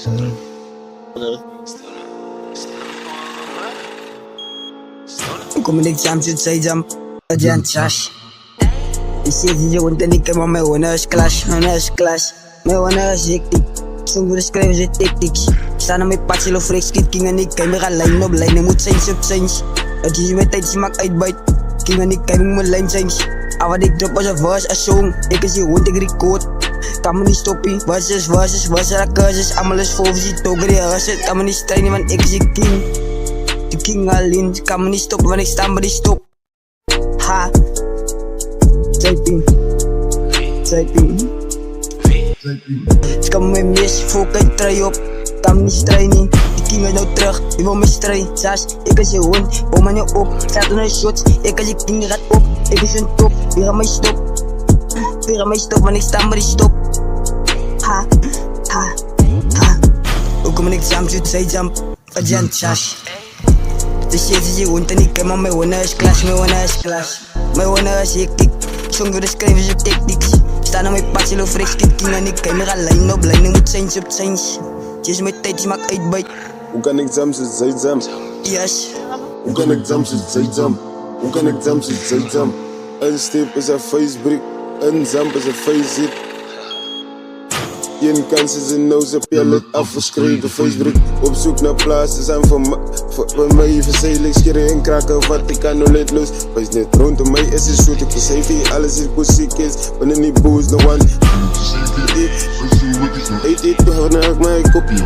Kom ik jump, shoot, say jump, agent trash. Je ziet die jongen en ik heb maar mijn winners clash, mijn winners hectic. Soms de schrijven ze tactics. Staan aan mijn patje, of rechts, king en ik kan me gaan lijnen op lijnen, moet zijn substance. Het is met tijd, ze maakt uitbuit. King en ik kan mijn lijn zijn. Wat ik drop als een verse, een song. Ik is die hond, ik record. Kan me niet stoppen, verses, cursus. Allemaal is vol, zie toger, die hustle. Kan me niet strijden, want ik is die king. De king alleen, kan me niet stoppen, want ik sta maar die stop. Ha. Typing. Ze kan me mis, volk uit trui op. Kan me niet strijden, die king is nou terug. Je wil me strijden, Sas, ik is je hond. Bouw me niet op, staat er een shots. Ik is je king, die gaat op. Ik is een top, weer aan mij stop, want ik sta maar die stop. Ha. Hoe kom ik jump, shoot, say jump, agent trash. De shit is je hond en ik heb maar mijn winners clash. Mijn winners hectic. Soms door de schrijven ze tactics. Staan aan mijn patje, of rechts, king en ik kan me gaan lijnen op lijnen, moet zijn substance. Het is mijn tijd, ze maakt uitbuit. Hoe kan ik jump, shoot, say jump? Yes. Hoe kan ik jump, shoot, say jump? Hoe kan ik jump, shoot, say jump? Een stip is een facebreak, een jump is een face hit. Geen kans is een nose, heb je het afgeschreven facebreak. Op zoek naar plaatsen zijn voor mij verzeilig, scheren en kraken wat ik kan nooit los. Wees net rondom mij is het zoet, ik verzeilig die alles is muziek is. Ben er niet boos, no one. Eet dit, wanneer ik mijn kopie.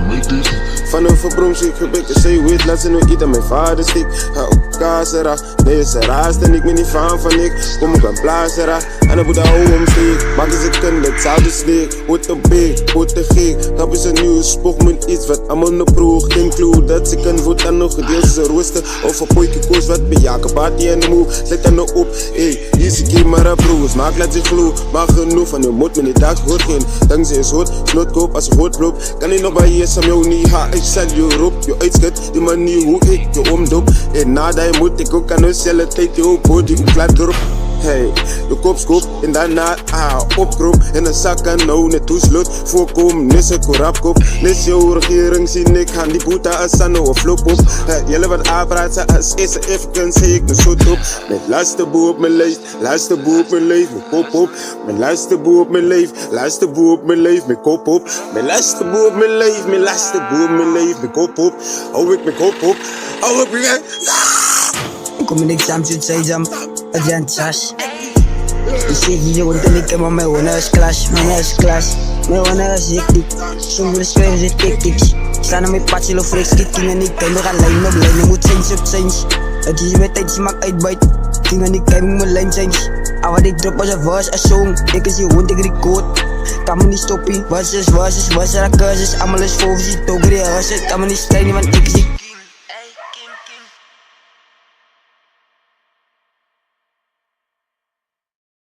Vanaf een brom zie ik gebekken, say wait, laat ze nog iets aan mijn vader stik. Ga op kasera, nee is er raast en ik ben niet fan van ik. Kom op een plazera, en dan moet de oude omsteek. Maak eens een kind, dat zou de sneek. Wat de beek, wat de gek. Heb is een nieuwe spook met iets wat allemaal op proeg. Geen clue dat ze kan voet aan nog gedeeld is een rooster. Of een poekie koos wat bejaken, party en de moe. Zet dan nog op, hey, hier is ik maar een broers. Maak laat zich gloe, maar genoeg van je moet me niet dag hoort geen. Dankzij is hoort, snootkoop als een goed loopt. Kan ik nog bij je sam jou niet ha, ik zal je roep. Je uitschet, die manier hoe ik je omdoop. En nadat je moet ik ook aan jezelf tijd je body klaar erop. Hey, de kop scoop en daarna opkroop. En een zak en nou net toesloot. Voorkom, nis een korapkop. Nis jouw regering zien ik gaan die boeta als aan of flop op. Jullie wat aanpraten als eerste even zeg ik me zo top. Met laatste boer op mijn lijf, laatste boer op mijn lijf, mijn kop op. Mijn laatste boer op mijn lijf, laatste boer op mijn lijf, mijn kop op. Mijn laatste boer op mijn lijf, mijn laatste boer op mijn lijf, mijn kop op. Hou ik mijn kop op, hou ik mijn Kom ik jump, shoot, say jump, agent trash. Je ziet die jongen en ik heb maar mijn winners clash. Mijn winners hectic. Soms door de schrijven ze tactics. Staan aan mijn patje, of rechts, king en ik kan me gaan lijnen op lijnen, moet zijn substance. Het is met tijd, ze maakt uitbuit. King en ik kan mijn lijn zijn. Wat ik drop als een verse, een song. Ik is die hond, ik record. Kan me niet stoppen, verses, cursus. Allemaal is vol, zie toger, die hustle. Kan me niet strijden, want ik is die